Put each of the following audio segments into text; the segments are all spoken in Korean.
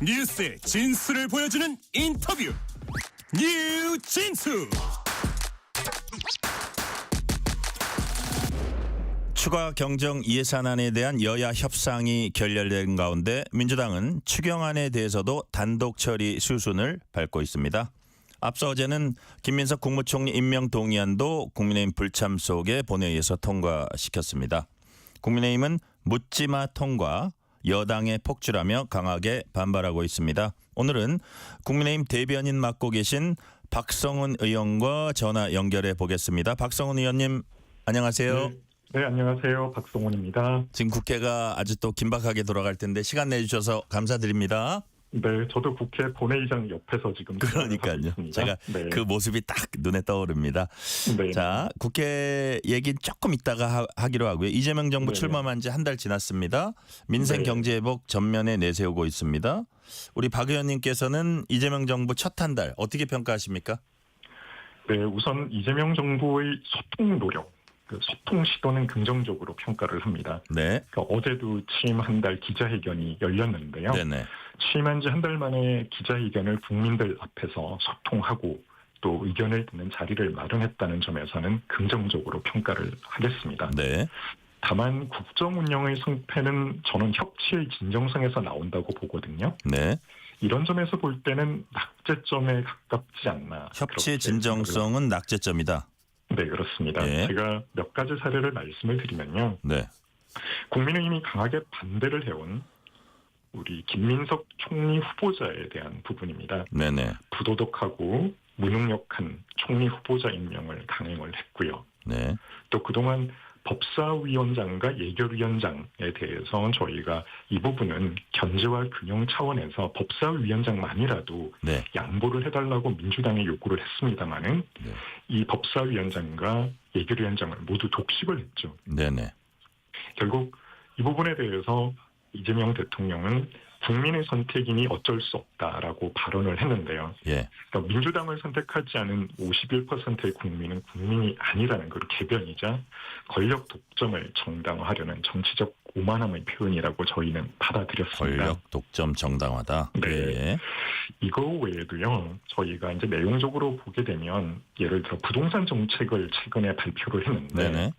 뉴스의 진수를 보여주는 인터뷰 뉴진수. 추가 경정 예산안에 대한 여야 협상이 결렬된 가운데 민주당은 추경안에 대해서도 단독 처리 수순을 밟고 있습니다. 앞서 어제는 김민석 국무총리 임명 동의안도 국민의힘 불참 속에 본회의에서 통과시켰습니다. 국민의힘은 묻지마 통과, 여당의 폭주라며 강하게 반발하고 있습니다. 오늘은 국민의힘 대변인 맡고 계신 박성훈 의원과 전화 연결해 보겠습니다. 박성훈 의원님 안녕하세요. 네, 안녕하세요. 박성훈입니다. 지금 국회가 아주 또 긴박하게 돌아갈 텐데 시간 내주셔서 감사드립니다. 네, 저도 국회 본회의장 옆에서 지금 그러니까요. 제가 네. 그 모습이 딱 눈에 떠오릅니다. 네. 자, 국회 얘기 조금 이따가 하기로 하고요. 이재명 정부 네. 출범한 지 한 달 지났습니다. 민생 네. 경제 회복 전면에 내세우고 있습니다. 우리 박 의원님께서는 이재명 정부 첫 한 달 어떻게 평가하십니까? 네, 우선 이재명 정부의 소통 노력, 소통 시도는 긍정적으로 평가를 합니다. 네. 그러니까 어제도 취임 한 달 기자회견이 열렸는데요. 네네. 취임한 지 한 달 만에 기자회견을 국민들 앞에서 소통하고 또 의견을 듣는 자리를 마련했다는 점에서는 긍정적으로 평가를 하겠습니다. 네. 다만 국정 운영의 성패는 저는 협치의 진정성에서 나온다고 보거든요. 네. 이런 점에서 볼 때는 낙제점에 가깝지 않나. 협치의 그렇게 진정성은 낙제점이다. 네, 그렇습니다. 예. 제가 몇 가지 사례를 말씀을 드리면요. 네. 국민의힘이 강하게 반대를 해온 우리 김민석 총리 후보자에 대한 부분입니다. 네네. 부도덕하고 무능력한 총리 후보자 임명을 강행을 했고요. 네. 또 그동안 법사위원장과 예결위원장에 대해서 저희가 이 부분은 견제와 균형 차원에서 법사위원장만이라도 네. 양보를 해달라고 민주당에 요구를 했습니다마는 네. 이 법사위원장과 예결위원장을 모두 독식을 했죠. 네네. 결국 이 부분에 대해서 이재명 대통령은 국민의 선택이니 어쩔 수 없다라고 발언을 했는데요. 예. 그러니까 민주당을 선택하지 않은 51%의 국민은 국민이 아니라는 그 개변이자 권력 독점을 정당화하려는 정치적 오만함의 표현이라고 저희는 받아들였습니다. 권력 독점 정당화다. 네. 예. 이거 외에도요, 저희가 이제 내용적으로 보게 되면 예를 들어 부동산 정책을 최근에 발표를 했는데 네네.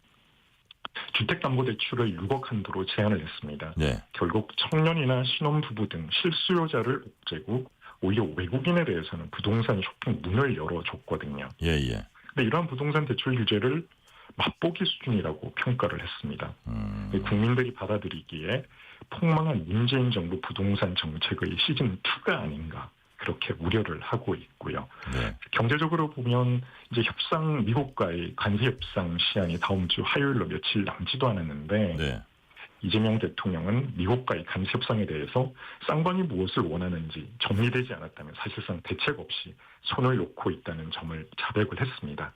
주택담보대출을 6억 한도로 제한을 했습니다. 네. 결국 청년이나 신혼부부 등 실수요자를 옥죄고 오히려 외국인에 대해서는 부동산 쇼핑 문을 열어줬거든요. 예예. 근데 이러한 부동산 대출 규제를 맛보기 수준이라고 평가를 했습니다. 국민들이 받아들이기에 폭망한 문재인 정부 부동산 정책의 시즌2가 아닌가 그렇게 우려를 하고 있고요. 네. 경제적으로 보면 이제 협상 미국과의 관세 협상 시한이 다음 주 화요일로 며칠 남지도 않았는데 네. 이재명 대통령은 미국과의 관세 협상에 대해서 쌍방이 무엇을 원하는지 정리되지 않았다면 사실상 대책 없이 손을 놓고 있다는 점을 자백을 했습니다.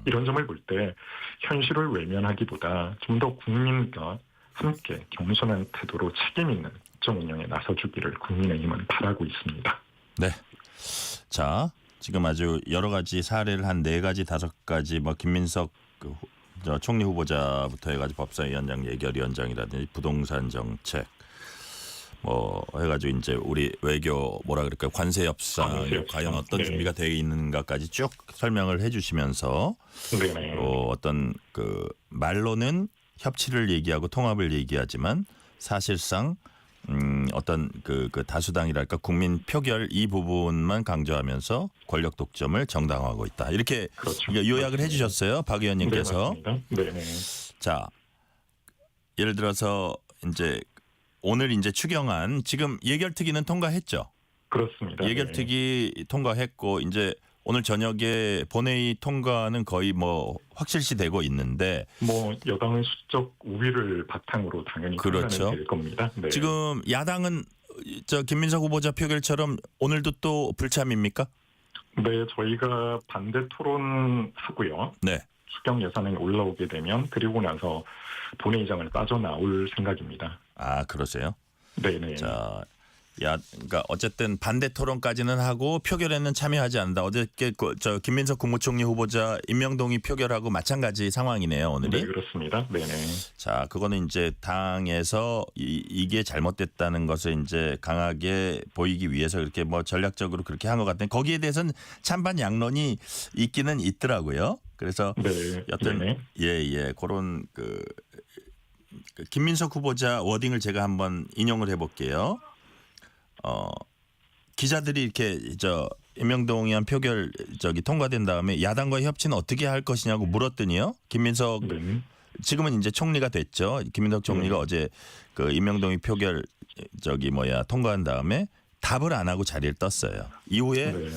이런 점을 볼 때 현실을 외면하기보다 좀 더 국민과 함께 겸손한 태도로 책임 있는 국정 운영에 나서주기를 국민의힘은 바라고 있습니다. 네. 자, 지금 아주 여러 가지 사례를 한 4가지, 5가지 뭐 김민석 저 총리 후보자부터 해가지고 법사위원장, 예결위원장이라든지 부동산 정책 뭐 해가지고 이제 우리 외교 뭐라 그럴까요? 관세 협상이 과연 어떤 네. 준비가 되어 있는가까지 쭉 설명을 해주시면서 네네. 어떤 그 말로는 협치를 얘기하고 통합을 얘기하지만 사실상 어떤 그 다수당이랄까 국민 표결 이 부분만 강조하면서 권력 독점을 정당화하고 있다. 이렇게 그렇죠. 요약을 해주셨어요, 박 의원님께서. 네, 맞습니다. 자, 예를 들어서 이제 오늘 이제 추경안 지금 예결특위는 통과했죠. 그렇습니다. 예결특위 통과했고 이제 오늘 저녁에 본회의 통과는 거의 뭐 확실시되고 있는데 뭐 여당의 수적 우위를 바탕으로 당연히 그렇죠. 될 겁니다. 네. 지금 야당은 저 김민석 후보자 표결처럼 오늘도 또 불참입니까? 네, 저희가 반대 토론하고요. 네. 추경 예산안이 올라오게 되면 그리고 나서 본회의장을 빠져나올 생각입니다. 아, 그러세요? 네네. 자, 그러니까 어쨌든 반대 토론까지는 하고 표결에는 참여하지 않는다. 어저께 저 김민석 국무총리 후보자 임명동의 표결하고 마찬가지 상황이네요, 오늘이. 네, 그렇습니다. 네네. 자, 그거는 이제 당에서 이게 잘못됐다는 것을 이제 강하게 보이기 위해서 이렇게 뭐 전략적으로 그렇게 한 것 같은데 거기에 대해서는 찬반 양론이 있기는 있더라고요. 그래서 네. 여튼 네네. 예, 그런 그 김민석 후보자 워딩을 제가 한번 인용을 해볼게요. 기자들이 이렇게 임명동의안 표결 통과된 다음에 야당과의 협치는 어떻게 할 것이냐고 물었더니요. 김민석 네. 지금은 이제 총리가 됐죠. 김민석 총리가 어제 그 임명동의 표결 통과한 다음에 답을 안 하고 자리를 떴어요. 이후에 네.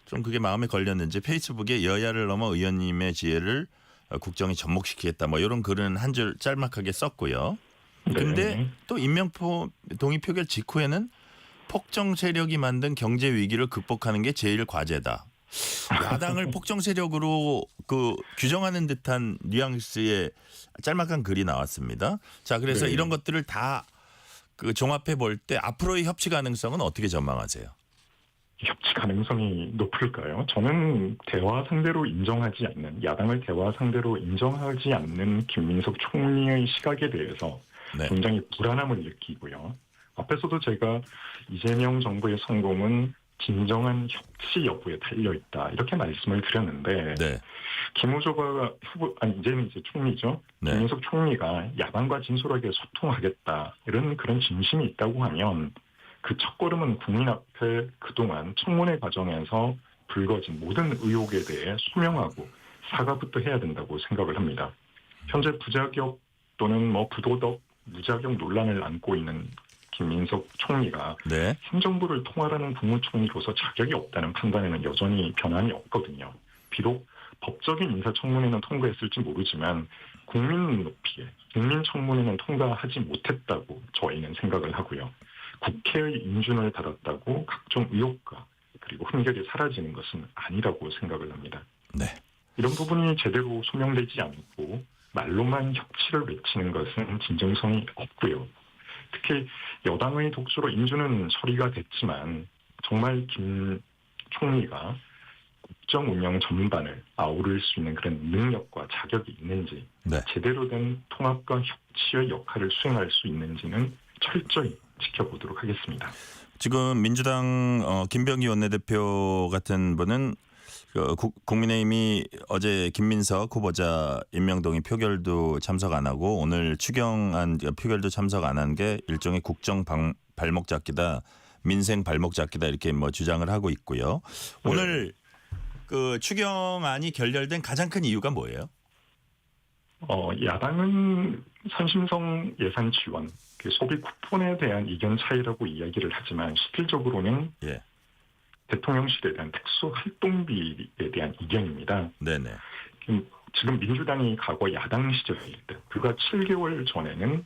좀 그게 마음에 걸렸는지 페이스북에 여야를 넘어 의원님의 지혜를 국정에 접목시키겠다 뭐 이런 글은 한 줄 짤막하게 썼고요. 근데 네. 또 임명동의 표결 직후에는 폭정 세력이 만든 경제 위기를 극복하는 게 제일 과제다. 야당을 폭정 세력으로 그 규정하는 듯한 뉘앙스의 짤막한 글이 나왔습니다. 자, 그래서 네. 이런 것들을 다 그 종합해 볼 때 앞으로의 협치 가능성은 어떻게 전망하세요? 협치 가능성이 높을까요? 저는 대화 상대로 인정하지 않는 야당을 대화 상대로 인정하지 않는 김민석 총리의 시각에 대해서 네. 굉장히 불안함을 느끼고요. 앞에서도 제가 이재명 정부의 성공은 진정한 협치 여부에 달려 있다 이렇게 말씀을 드렸는데 네. 김우조가 이제는 이제 총리죠. 네. 김민석 총리가 야당과 진솔하게 소통하겠다 이런 그런 진심이 있다고 하면 그 첫걸음은 국민 앞에 그동안 청문회 과정에서 불거진 모든 의혹에 대해 소명하고 사과부터 해야 된다고 생각을 합니다. 현재 부자격 또는 부도덕, 무자격 논란을 안고 있는 김민석 총리가 네. 행정부를 통할하는 국무총리로서 자격이 없다는 판단에는 여전히 변함이 없거든요. 비록 법적인 인사청문회는 통과했을지 모르지만 국민 눈높이에 국민청문회는 통과하지 못했다고 저희는 생각을 하고요. 국회의 인준을 받았다고 각종 의혹과 그리고 훈결이 사라지는 것은 아니라고 생각을 합니다. 네. 이런 부분이 제대로 소명되지 않고 말로만 협치를 외치는 것은 진정성이 없고요. 특히 여당의 독수로 인준은 처리가 됐지만 정말 김 총리가 국정 운영 전반을 아우를 수 있는 그런 능력과 자격이 있는지 네. 제대로 된 통합과 협치의 역할을 수행할 수 있는지는 철저히 지켜보도록 하겠습니다. 지금 민주당 김병기 원내대표 같은 분은 국민의힘이 어제 김민석 후보자 임명동의 표결도 참석 안 하고 오늘 추경안 표결도 참석 안 한 게 일종의 국정 발목 잡기다, 민생 발목 잡기다 이렇게 주장을 하고 있고요. 오늘 그 추경안이 결렬된 가장 큰 이유가 뭐예요? 야당은 선심성 예산 지원, 소비 쿠폰에 대한 이견 차이라고 이야기를 하지만 실질적으로는 예. 대통령실에 대한 특수활동비에 대한 이견입니다. 네네. 지금 민주당이 과거 야당 시절일 때 불과 7개월 전에는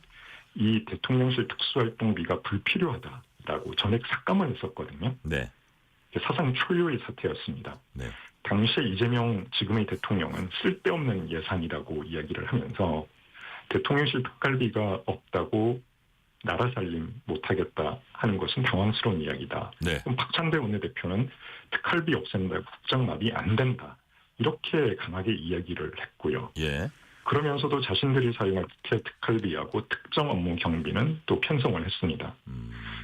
이 대통령실 특수활동비가 불필요하다라고 전액 삭감을 했었거든요. 네. 사상 초유의 사태였습니다. 네. 당시에 이재명 지금의 대통령은 쓸데없는 예산이라고 이야기를 하면서 대통령실 특갈비가 없다고 나라 살림 못하겠다 하는 것은 당황스러운 이야기다. 네. 그럼 박찬대 원내대표는 특갈비 없앤다, 국정마비 안 된다. 이렇게 강하게 이야기를 했고요. 예. 그러면서도 자신들이 사용할 특갈비하고 특정 업무 경비는 또 편성을 했습니다.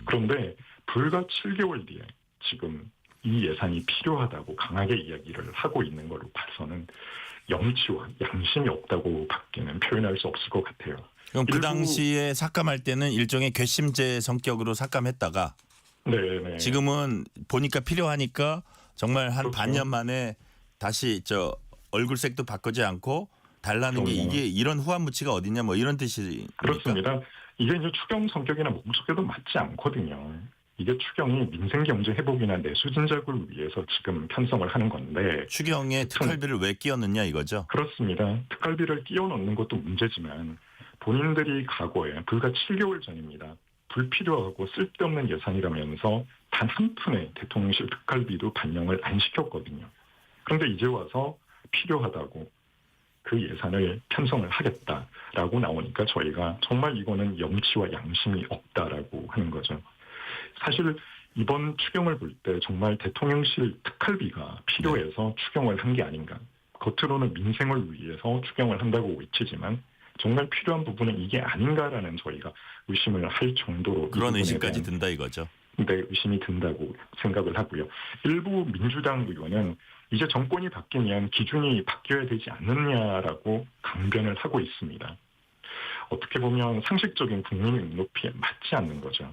그런데 불과 7개월 뒤에 지금 이 예산이 필요하다고 강하게 이야기를 하고 있는 걸로 봐서는 염치와 양심이 없다고 밖에는 표현할 수 없을 것 같아요. 그럼 그 당시에 삭감할 때는 일종의 괘씸죄 성격으로 삭감했다가 네네. 지금은 보니까 필요하니까 정말 한 그렇죠. 반년 만에 다시 얼굴색도 바꾸지 않고 달라는 게 이게 이런 후한무치가 어딨냐 이런 뜻이니까. 그렇습니다. 이게 이제 추경 성격이나 목적에도 맞지 않거든요. 이게 추경이 민생 경제 회복이나 내수 진작을 위해서 지금 편성을 하는 건데 추경에 특활비를 왜 끼워 넣냐 이거죠? 그렇습니다. 특활비를 끼워 넣는 것도 문제지만 본인들이 과거에 불과 7개월 전입니다. 불필요하고 쓸데없는 예산이라면서 단 한 푼의 대통령실 특활비도 반영을 안 시켰거든요. 그런데 이제 와서 필요하다고 그 예산을 편성을 하겠다라고 나오니까 저희가 정말 이거는 염치와 양심이 없다라고 하는 거죠. 사실 이번 추경을 볼 때 정말 대통령실 특활비가 필요해서 추경을 한 게 아닌가. 겉으로는 민생을 위해서 추경을 한다고 외치지만 정말 필요한 부분은 이게 아닌가라는 저희가 의심을 할 정도로 그런 의심까지 든다 이거죠. 네, 의심이 든다고 생각을 하고요. 일부 민주당 의원은 이제 정권이 바뀌면 기준이 바뀌어야 되지 않느냐라고 강변을 하고 있습니다. 어떻게 보면 상식적인 국민의 눈높이에 맞지 않는 거죠.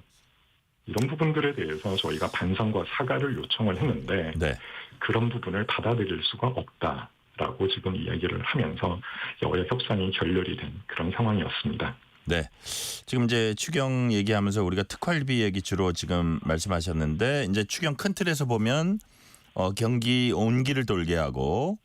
이런 부분들에 대해서 저희가 반성과 사과를 요청을 했는데 네. 그런 부분을 받아들일 수가 없다라고 지금 이야기를 하면서 여야 협상이 결렬이 된 그런 상황이었습니다. 네. 지금 이제 추경 얘기하면서 우리가 특활비 얘기 주로 지금 말씀하셨는데 이제 추경 큰 틀에서 보면 경기 온기를 돌게 하고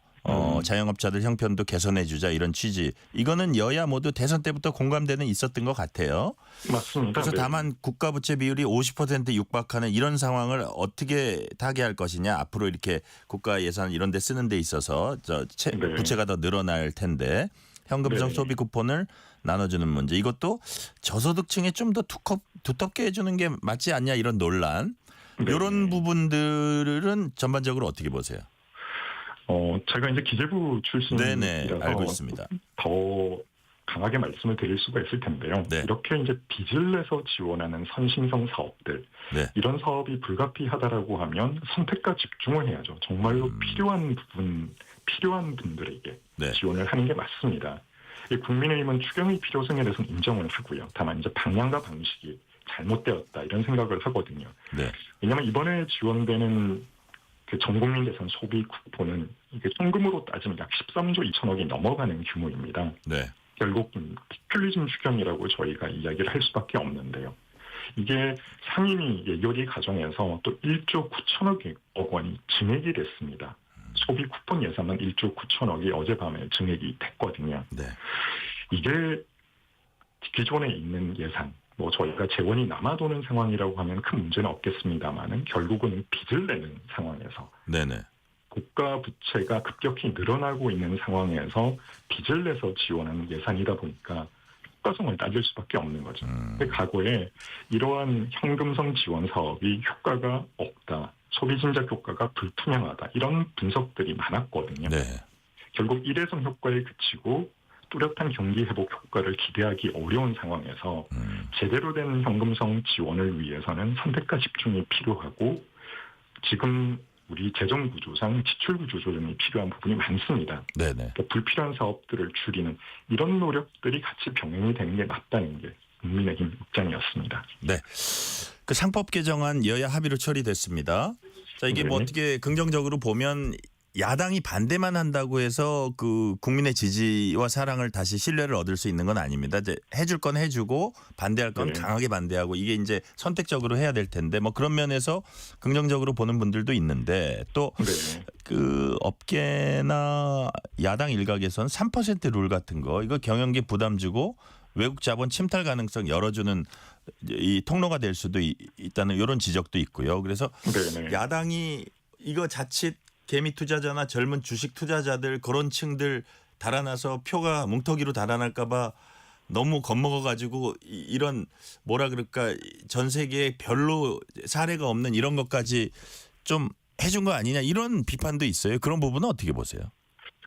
자영업자들 형편도 개선해 주자 이런 취지. 이거는 여야 모두 대선 때부터 공감대는 있었던 것 같아요. 맞습니다. 그래서 네. 다만 국가 부채 비율이 50% 육박하는 이런 상황을 어떻게 타개할 것이냐. 앞으로 이렇게 국가 예산 이런 데 쓰는 데 있어서 네. 부채가 더 늘어날 텐데 현금성 네. 소비 쿠폰을 나눠주는 문제. 이것도 저소득층에 좀 더 두텁게 해주는 게 맞지 않냐 이런 논란. 네. 이런 부분들은 전반적으로 어떻게 보세요? 제가 이제 기재부 네네, 출신이라서 알고 있습니다. 더 강하게 말씀을 드릴 수가 있을 텐데요. 네. 이렇게 이제 빚을 내서 지원하는 선신성 사업들, 네. 이런 사업이 불가피하다라고 하면 선택과 집중을 해야죠. 정말로 필요한 분들에게 네. 지원을 하는 게 맞습니다. 이 국민의힘은 추경의 필요성에 대해서는 인정을 하고요. 다만 이제 방향과 방식이 잘못되었다 이런 생각을 하거든요. 네. 왜냐하면 이번에 지원되는 그 전국민 예산 소비 쿠폰은 이게 현금으로 따지면 약 13조 2천억이 넘어가는 규모입니다. 네. 결국 포퓰리즘 추경이라고 저희가 이야기를 할 수밖에 없는데요. 이게 상임위 예결위 과정에서 또 1조 9천억 원이 증액이 됐습니다. 소비 쿠폰 예산만 1조 9천억이 어젯밤에 증액이 됐거든요. 네. 이게 기존에 있는 예산, 저희가 재원이 남아도는 상황이라고 하면 큰 문제는 없겠습니다만은 결국은 빚을 내는 상황에서 네네. 국가 부채가 급격히 늘어나고 있는 상황에서 빚을 내서 지원하는 예산이다 보니까 효과성을 따질 수밖에 없는 거죠. 근데 과거에 이러한 현금성 지원 사업이 효과가 없다, 소비 진작 효과가 불투명하다 이런 분석들이 많았거든요. 네. 결국 일회성 효과에 그치고 뚜렷한 경기 회복 효과를 기대하기 어려운 상황에서 제대로 된 현금성 지원을 위해서는 선택과 집중이 필요하고 지금 우리 재정 구조상 지출 구조 조정이 필요한 부분이 많습니다. 네네. 그러니까 불필요한 사업들을 줄이는 이런 노력들이 같이 병행이 되는 게 맞다는 게 국민의힘 입장이었습니다. 네. 그 상법 개정안 여야 합의로 처리됐습니다. 자, 이게 뭐 네. 어떻게 긍정적으로 보면 야당이 반대만 한다고 해서 그 국민의 지지와 사랑을 다시 신뢰를 얻을 수 있는 건 아닙니다. 이제 해줄 건 해주고 반대할 건 네. 강하게 반대하고 이게 이제 선택적으로 해야 될 텐데 뭐 그런 면에서 긍정적으로 보는 분들도 있는데 또 네. 그 업계나 야당 일각에서는 3% 룰 같은 거 이거 경영계 부담 주고 외국 자본 침탈 가능성 열어주는 이 통로가 될 수도 있다는 이런 지적도 있고요. 그래서 네. 야당이 이거 자칫 개미 투자자나 젊은 주식 투자자들 그런 층들 달아나서 표가 뭉텅이로 달아날까 봐 너무 겁먹어 가지고 이런 뭐라 그럴까 전 세계에 별로 사례가 없는 이런 것까지 좀 해준 거 아니냐 이런 비판도 있어요. 그런 부분은 어떻게 보세요?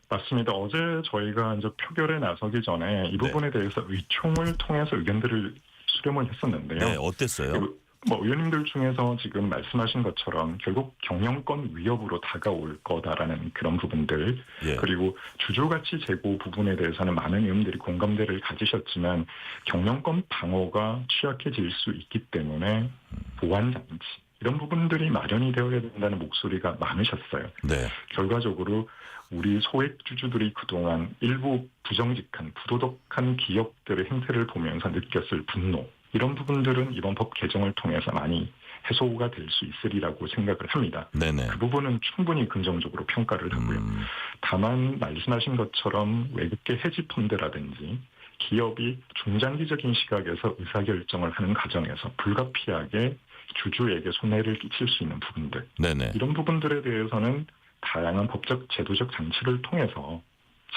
맞습니다. 어제 저희가 이제 표결에 나서기 전에 이 부분에 대해서 의총을 통해서 의견들을 수렴을 했었는데요. 네, 어땠어요? 의원님들 중에서 지금 말씀하신 것처럼 결국 경영권 위협으로 다가올 거다라는 그런 부분들, 예. 그리고 주주가치 제고 부분에 대해서는 많은 의원들이 공감대를 가지셨지만 경영권 방어가 취약해질 수 있기 때문에 보완 장치 이런 부분들이 마련이 되어야 된다는 목소리가 많으셨어요. 네. 결과적으로 우리 소액 주주들이 그동안 일부 부정직한 부도덕한 기업들의 행태를 보면서 느꼈을 분노, 이런 부분들은 이번 법 개정을 통해서 많이 해소가 될 수 있으리라고 생각을 합니다. 네네. 그 부분은 충분히 긍정적으로 평가를 하고요. 다만 말씀하신 것처럼 외국계 헤지펀드라든지 기업이 중장기적인 시각에서 의사결정을 하는 과정에서 불가피하게 주주에게 손해를 끼칠 수 있는 부분들, 네네. 이런 부분들에 대해서는 다양한 법적 제도적 장치를 통해서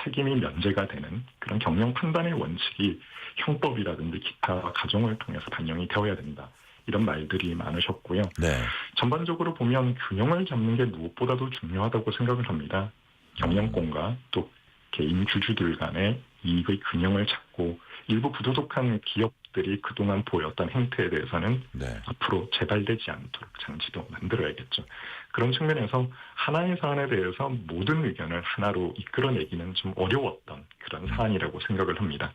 책임이 면제가 되는 그런 경영 판단의 원칙이 형법이라든지 기타 과정을 통해서 반영이 되어야 된다. 이런 말들이 많으셨고요. 네. 전반적으로 보면 균형을 잡는 게 무엇보다도 중요하다고 생각을 합니다. 경영권과 또 개인 주주들 간의 이익의 균형을 찾고 일부 부도덕한 기업들이 그동안 보였던 행태에 대해서는 네. 앞으로 재발되지 않도록 장치도 만들어야겠죠. 그런 측면에서 하나의 사안에 대해서 모든 의견을 하나로 이끌어내기는 좀 어려웠던 그런 사안이라고 생각을 합니다.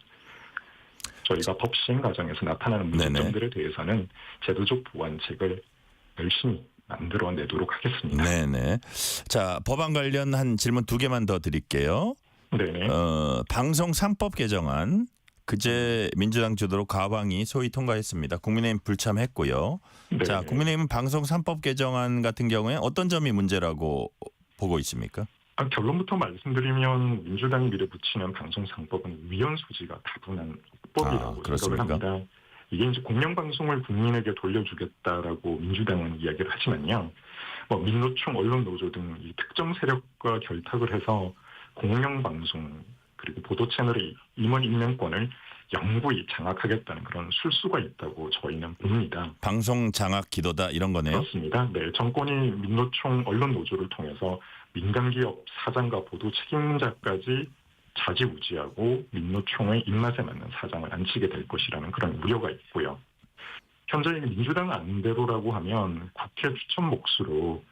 저희가 법 시행 과정에서 나타나는 문제점들에 대해서는 제도적 보완책을 열심히 만들어내도록 하겠습니다. 네네. 자, 법안 관련 한 질문 2개만 더 드릴게요. 네네. 방송 3법 개정안 그제 민주당 주도로 과방위 소위 통과했습니다. 국민의힘 불참했고요. 네네. 자, 국민의힘은 방송 3법 개정안 같은 경우에 어떤 점이 문제라고 보고 있습니까? 결론부터 말씀드리면 민주당이 밀어붙이는 방송상법은 위헌 소지가 다분한 억법이라고 생각을 합니다. 이게 이제 공영방송을 국민에게 돌려주겠다라고 민주당은 이야기를 하지만요. 민노총, 언론노조 등 이 특정 세력과 결탁을 해서 공영방송 그리고 보도 채널의 임원 임명권을 영구히 장악하겠다는 그런 술수가 있다고 저희는 봅니다. 방송 장악 기도다 이런 거네요. 그렇습니다. 네, 정권이 민노총, 언론노조를 통해서 민간기업 사장과 보도 책임자까지 좌지우지하고 민노총의 입맛에 맞는 사장을 앉히게 될 것이라는 그런 우려가 있고요. 현재 민주당 안대로라고 하면 국회 추천 몫으로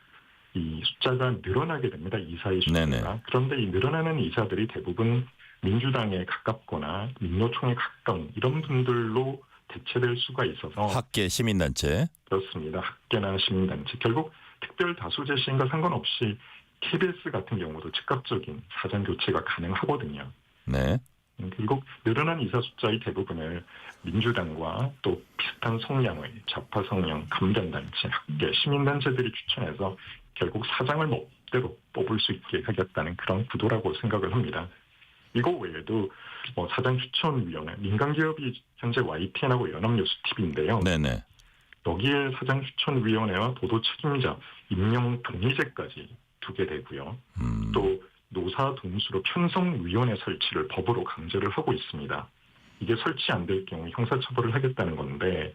이 숫자가 늘어나게 됩니다. 이사의 숫자가. 네네. 그런데 이 늘어나는 이사들이 대부분 민주당에 가깝거나 민노총에 가까운 이런 분들로 대체될 수가 있어서 학계 시민단체. 그렇습니다. 학계나 시민단체. 결국 특별 다수제 시행과 상관없이 KBS 같은 경우도 즉각적인 사장 교체가 가능하거든요. 네. 결국 늘어난 이사 숫자의 대부분을 민주당과 또 비슷한 성향의 좌파 성향 감변단체, 학계, 시민단체들이 추천해서 결국 사장을 멋대로 뽑을 수 있게 하겠다는 그런 구도라고 생각을 합니다. 이거 외에도 사장 추천위원회, 민간기업이 현재 YTN하고 연합뉴스 TV인데요. 네네. 여기에 사장 추천위원회와 보도 책임자 임명 동의제까지 두게 되고요. 또 노사 동수로 편성위원회 설치를 법으로 강제를 하고 있습니다. 이게 설치 안 될 경우 형사처벌을 하겠다는 건데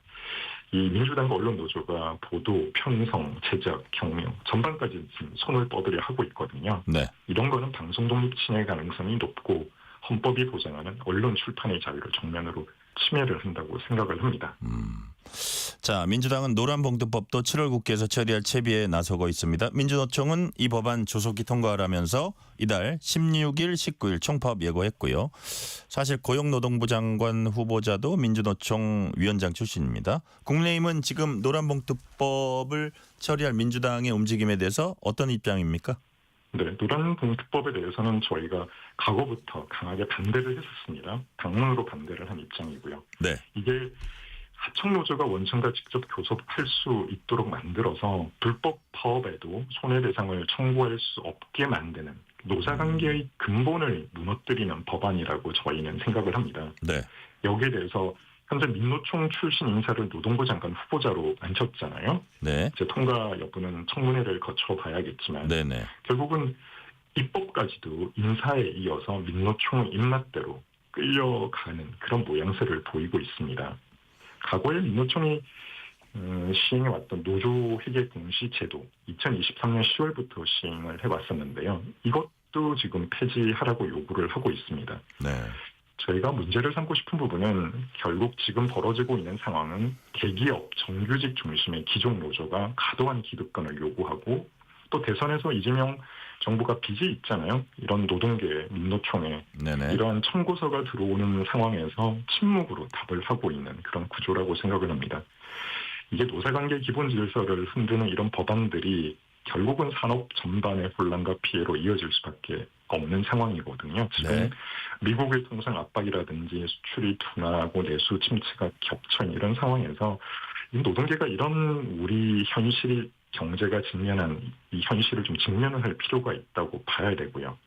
이 민주당과 언론노조가 보도, 편성, 제작, 경영 전반까지 지금 손을 뻗으려 하고 있거든요. 네. 이런 거는 방송 독립 침해 가능성이 높고 헌법이 보장하는 언론 출판의 자유를 정면으로 침해를 한다고 생각을 합니다. 자, 민주당은 노란봉투법도 7월 국회에서 처리할 채비에 나서고 있습니다. 민주노총은 이 법안 조속히 통과하라면서 이달 16일, 19일 총파업 예고했고요. 사실 고용노동부 장관 후보자도 민주노총 위원장 출신입니다. 국민의힘은 지금 노란봉투법을 처리할 민주당의 움직임에 대해서 어떤 입장입니까? 네, 노란봉투법에 대해서는 저희가 과거부터 강하게 반대를 했었습니다. 당론으로 반대를 한 입장이고요. 네. 이게 하청노조가 원청과 직접 교섭할 수 있도록 만들어서 불법 파업에도 손해배상을 청구할 수 없게 만드는 노사관계의 근본을 무너뜨리는 법안이라고 저희는 생각을 합니다. 네. 여기에 대해서 현재 민노총 출신 인사를 노동부 장관 후보자로 앉혔잖아요. 네. 이제 통과 여부는 청문회를 거쳐봐야겠지만 네네. 결국은 입법까지도 인사에 이어서 민노총의 입맛대로 끌려가는 그런 모양새를 보이고 있습니다. 과거에 민노총이 시행해왔던 노조 회계 공시 제도 2023년 10월부터 시행을 해왔었는데요. 이것도 지금 폐지하라고 요구를 하고 있습니다. 네. 저희가 문제를 삼고 싶은 부분은 결국 지금 벌어지고 있는 상황은 대기업, 정규직 중심의 기존 노조가 과도한 기득권을 요구하고 또 대선에서 이재명 정부가 빚이 있잖아요. 이런 노동계, 민노총에 네네. 이러한 청구서가 들어오는 상황에서 침묵으로 답을 하고 있는 그런 구조라고 생각을 합니다. 이게 노사관계 기본 질서를 흔드는 이런 법안들이 결국은 산업 전반의 혼란과 피해로 이어질 수밖에 없는 상황이거든요. 지금 네. 미국의 통상 압박이라든지 수출이 둔화하고 내수 침체가 겹쳐있는 이런 상황에서 이 노동계가 이런 우리 현실 경제가 직면한 이 현실을 좀 직면을 할 필요가 있다고 봐야 되고요.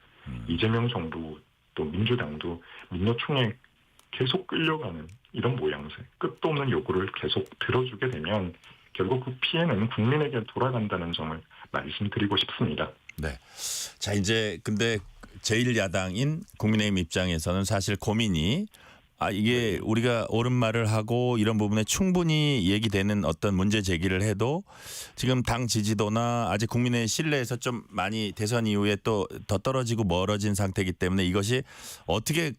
이재명 정부 또 민주당도 민노총에 계속 끌려가는 이런 모양새, 끝도 없는 요구를 계속 들어주게 되면 결국 그 피해는 국민에게 돌아간다는 점을 말씀드리고 싶습니다. 네. 자, 이제 근데 제1야당인 국민의힘 입장에서는 사실 고민이 이게 우리가 옳은 말을 하고 이런 부분에 충분히 얘기되는 어떤 문제 제기를 해도 지금 당 지지도나 아직 국민의 신뢰에서 좀 많이 대선 이후에 또 더 떨어지고 멀어진 상태이기 때문에 이것이 어떻게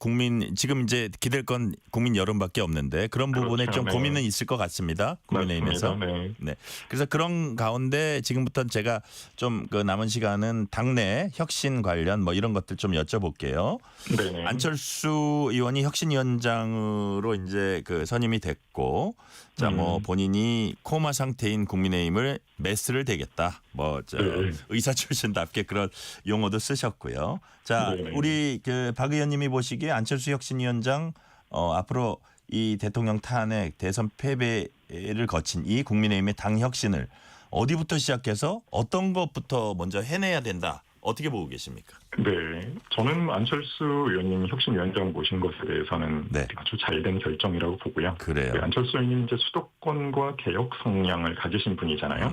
지금 이제 기댈 건 국민 여론밖에 없는데 그런 부분에 그렇죠. 좀 네. 고민은 있을 것 같습니다. 국민의힘에서. 맞습니다. 네. 네. 그래서 그런 가운데 지금부터 제가 좀 그 남은 시간은 당내 혁신 관련 뭐 이런 것들 좀 여쭤볼게요. 네네. 안철수 의원이 혁신위원장으로 이제 그 선임이 됐고, 자 뭐 본인이 코마 상태인 국민의힘을 메스를 대겠다. 뭐 저 네. 의사 출신답게 그런 용어도 쓰셨고요. 자 네네. 우리 그 박 의원님이 보시기에 안철수 혁신위원장 앞으로 이 대통령 탄핵 대선 패배를 거친 이 국민의힘의 당 혁신을 어디부터 시작해서 어떤 것부터 먼저 해내야 된다. 어떻게 보고 계십니까? 네, 저는 안철수 의원님 혁신위원장 모신 것에 대해서는 네. 아주 잘된 결정이라고 보고요. 그래요. 네, 안철수 의원님 이제 수도권과 개혁 성향을 가지신 분이잖아요.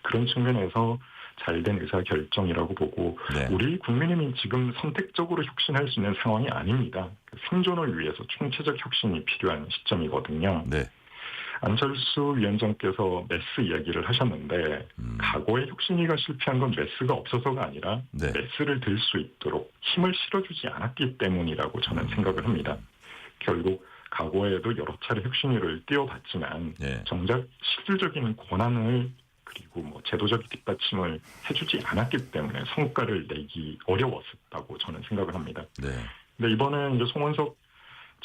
그런 측면에서 잘된 의사 결정이라고 보고 네. 우리 국민의힘이 지금 선택적으로 혁신할 수 있는 상황이 아닙니다. 생존을 위해서 총체적 혁신이 필요한 시점이거든요. 네. 안철수 위원장께서 메스 이야기를 하셨는데 과거에 혁신위가 실패한 건 메스가 없어서가 아니라 네. 메스를 들 수 있도록 힘을 실어주지 않았기 때문이라고 저는 생각을 합니다. 결국 과거에도 여러 차례 혁신위를 띄워봤지만 네. 정작 실질적인 권한을 그리고 뭐 제도적 뒷받침을 해주지 않았기 때문에 성과를 내기 어려웠었다고 저는 생각을 합니다. 네. 근데 이번에 이제 송원석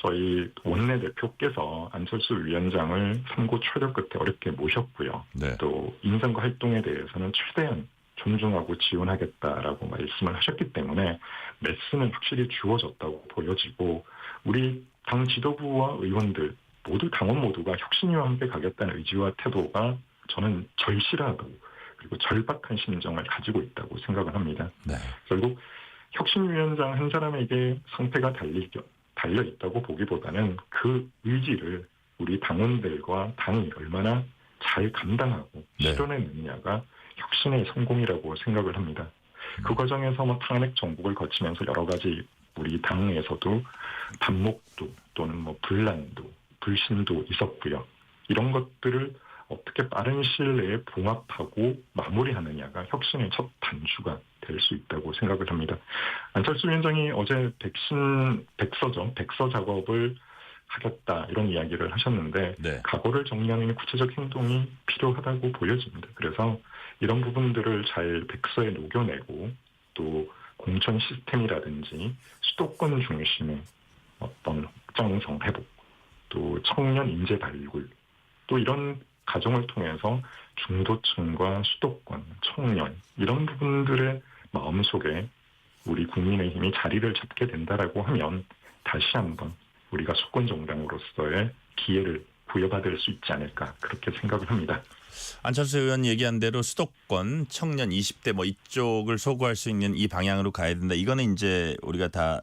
저희 원내대표께서 안철수 위원장을 선고 초력 끝에 어렵게 모셨고요. 네. 또 인상과 활동에 대해서는 최대한 존중하고 지원하겠다라고 말씀을 하셨기 때문에 메스는 확실히 주어졌다고 보여지고 우리 당 지도부와 의원들 모두 당원 모두가 혁신위와 함께 가겠다는 의지와 태도가 저는 절실하고 그리고 절박한 심정을 가지고 있다고 생각을 합니다. 네. 결국 혁신위원장 한 사람에게 성패가 달려 있다고 보기보다는 그 의지를 우리 당원들과 당이 얼마나 잘 감당하고 네. 실현해내느냐가 혁신의 성공이라고 생각을 합니다. 그 과정에서 뭐 탄핵 정국을 거치면서 여러 가지 우리 당에서도 반목도 또는 뭐 분란도 불신도 있었고요. 이런 것들을 어떻게 빠른 시일 내에 봉합하고 마무리하느냐가 혁신의 첫 단추가 될 수 있다고 생각을 합니다. 안철수 위원장이 어제 백서 작업을 하겠다 이런 이야기를 하셨는데 네. 각오를 정리하는 구체적 행동이 필요하다고 보여집니다. 그래서 이런 부분들을 잘 백서에 녹여내고 또 공천 시스템이라든지 수도권 중심의 어떤 확장성 회복 또 청년 인재 발굴 또 이런 과정을 통해서 중도층과 수도권, 청년 이런 부분들의 마음속에 우리 국민의힘이 자리를 잡게 된다라고 하면 다시 한번 우리가 수권 정당으로서의 기회를 부여받을 수 있지 않을까 그렇게 생각을 합니다. 안철수 의원 얘기한 대로 수도권 청년 20대 뭐 이쪽을 소구할 수 있는 이 방향으로 가야 된다. 이거는 이제 우리가 다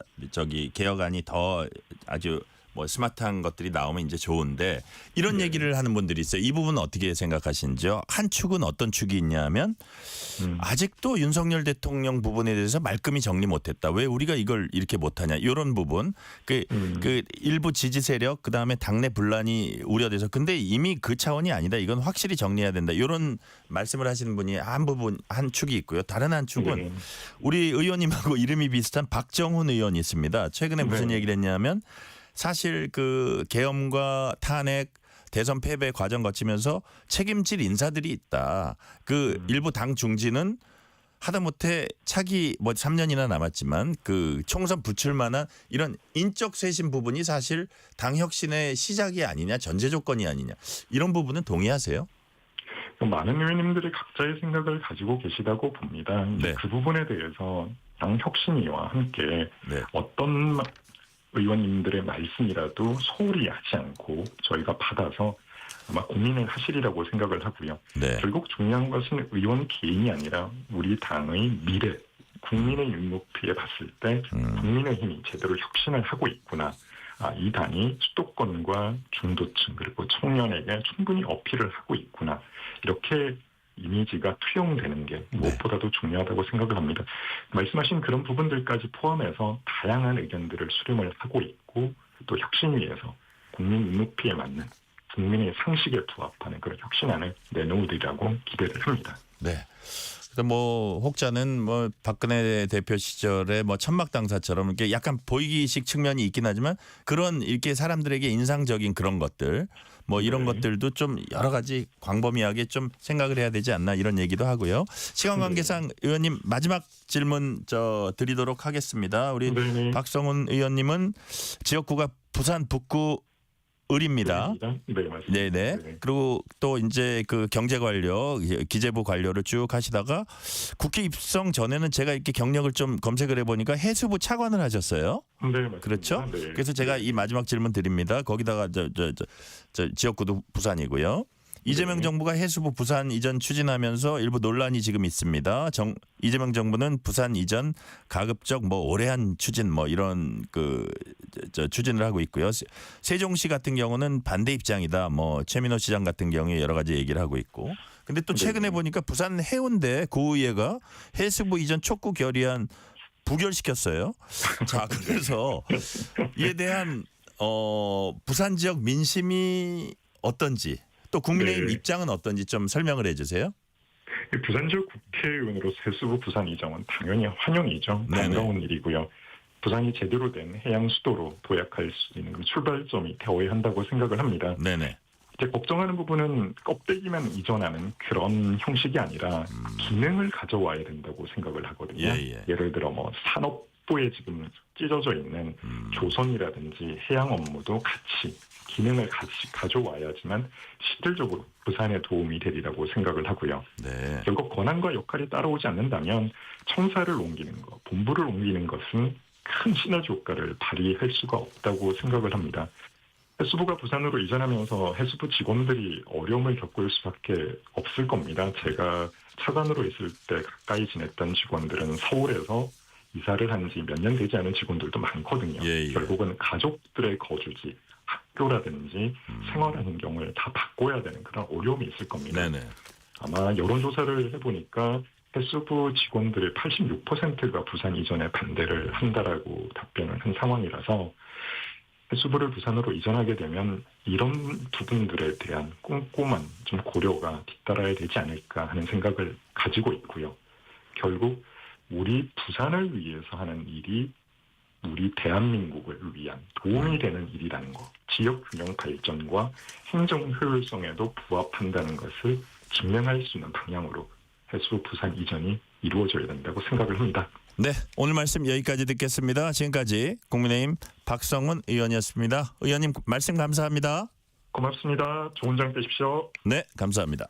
개혁안이 더 아주 뭐 스마트한 것들이 나오면 이제 좋은데 이런 얘기를 하는 분들이 있어요. 이 부분은 어떻게 생각하시는지요? 한 축은 어떤 축이 있냐면 아직도 윤석열 대통령 부분에 대해서 말끔히 정리 못했다. 왜 우리가 이걸 이렇게 못하냐? 이런 부분 그 일부 지지 세력 그다음에 당내 분란이 우려돼서 근데 이미 그 차원이 아니다. 이건 확실히 정리해야 된다. 이런 말씀을 하시는 분이 한 축이 있고요. 다른 한 축은 우리 의원님하고 이름이 비슷한 박정훈 의원이 있습니다. 최근에 무슨 얘기를 했냐면 사실 그 계엄과 탄핵 대선 패배 과정 거치면서 책임질 인사들이 있다. 그 일부 당 중진은 하다못해 차기 뭐 3년이나 남았지만 그 총선 불출마나 이런 인적 쇄신 부분이 사실 당 혁신의 시작이 아니냐 전제 조건이 아니냐 이런 부분은 동의하세요? 많은 의원님들이 각자의 생각을 가지고 계시다고 봅니다. 네. 그 부분에 대해서 당 혁신위와 함께 네. 어떤 의원님들의 말씀이라도 소홀히 하지 않고 저희가 받아서 아마 고민을 하시리라고 생각을 하고요. 네. 결국 중요한 것은 의원 개인이 아니라 우리 당의 미래, 국민의 눈높이에 봤을 때 국민의힘이 제대로 혁신을 하고 있구나. 이 당이 수도권과 중도층 그리고 청년에게 충분히 어필을 하고 있구나. 이렇게 이미지가 투영되는 게 무엇보다도 중요하다고 생각을 합니다. 말씀하신 그런 부분들까지 포함해서 다양한 의견들을 수렴을 하고 있고 또 혁신 위해서 국민 눈높이에 맞는 국민의 상식에 부합하는 그런 혁신안을 내놓으리라고 기대를 합니다. 네. 뭐 혹자는 뭐 박근혜 대표 시절에 뭐 천막당사처럼 이렇게 약간 보이기식 측면이 있긴 하지만 그런 이렇게 사람들에게 인상적인 그런 것들 뭐 이런 네. 것들도 좀 여러 가지 광범위하게 좀 생각을 해야 되지 않나 이런 얘기도 하고요. 시간 관계상 의원님 마지막 질문 드리도록 하겠습니다. 우리 네네. 박성훈 의원님은 지역구가 부산 북구 을입니다. 네, 맞습니다. 네네. 네. 그리고 또 이제 그 경제 관료, 기재부 관료를 쭉 하시다가 국회 입성 전에는 제가 이렇게 경력을 좀 검색을 해보니까 해수부 차관을 하셨어요. 네, 맞습니다. 그렇죠? 네. 그래서 제가 이 마지막 질문 드립니다. 거기다가 저 지역구도 부산이고요. 이재명 네. 정부가 해수부 부산 이전 추진하면서 일부 논란이 지금 있습니다. 이재명 정부는 부산 이전 가급적 뭐 올해한 추진 뭐 이런 추진을 하고 있고요. 세종시 같은 경우는 반대 입장이다. 뭐 최민호 시장 같은 경우에 여러 가지 얘기를 하고 있고. 근데 또 최근에 네. 보니까 부산 해운대 구의회가 해수부 이전 촉구 결의안 부결시켰어요. 자, 그래서 이에 대한 부산 지역 민심이 어떤지 또 국민의힘 네. 입장은 어떤지 좀 설명을 해주세요. 부산 지역 국회의원으로 해수부 부산 이정은 당연히 환영이죠. 네네. 반가운 일이고요. 부산이 제대로 된 해양 수도로 도약할 수 있는 출발점이 되어야 한다고 생각을 합니다. 네네. 이제 걱정하는 부분은 껍데기만 이전하는 그런 형식이 아니라 기능을 가져와야 된다고 생각을 하거든요. 예. 예를 들어 뭐 산업부에 지금 찢어져 있는 조선이라든지 해양 업무도 같이 기능을 같이 가져와야지만 실질적으로 부산에 도움이 되리라고 생각을 하고요. 네. 결국 권한과 역할이 따라오지 않는다면 청사를 옮기는 것, 본부를 옮기는 것은 큰 시너지 효과를 발휘할 수가 없다고 생각을 합니다. 해수부가 부산으로 이전하면서 해수부 직원들이 어려움을 겪을 수밖에 없을 겁니다. 제가 차관으로 있을 때 가까이 지냈던 직원들은 서울에서 이사를 한 지 몇 년 되지 않은 직원들도 많거든요. 예. 결국은 가족들의 거주지, 학교라든지 생활 환경을 다 바꿔야 되는 그런 어려움이 있을 겁니다. 네네. 아마 여론조사를 해보니까 해수부 직원들의 86%가 부산 이전에 반대를 한다라고 답변을 한 상황이라서 해수부를 부산으로 이전하게 되면 이런 부분들에 대한 꼼꼼한 좀 고려가 뒤따라야 되지 않을까 하는 생각을 가지고 있고요. 결국 우리 부산을 위해서 하는 일이 우리 대한민국을 위한 도움이 되는 일이라는 것, 지역 균형 발전과 행정 효율성에도 부합한다는 것을 증명할 수 있는 방향으로 해수부 부산 이전이 이루어져야 된다고 생각을 합니다. 네, 오늘 말씀 여기까지 듣겠습니다. 지금까지 국민의힘 박성훈 의원이었습니다. 의원님 말씀 감사합니다. 고맙습니다. 좋은 장 되십시오. 네, 감사합니다.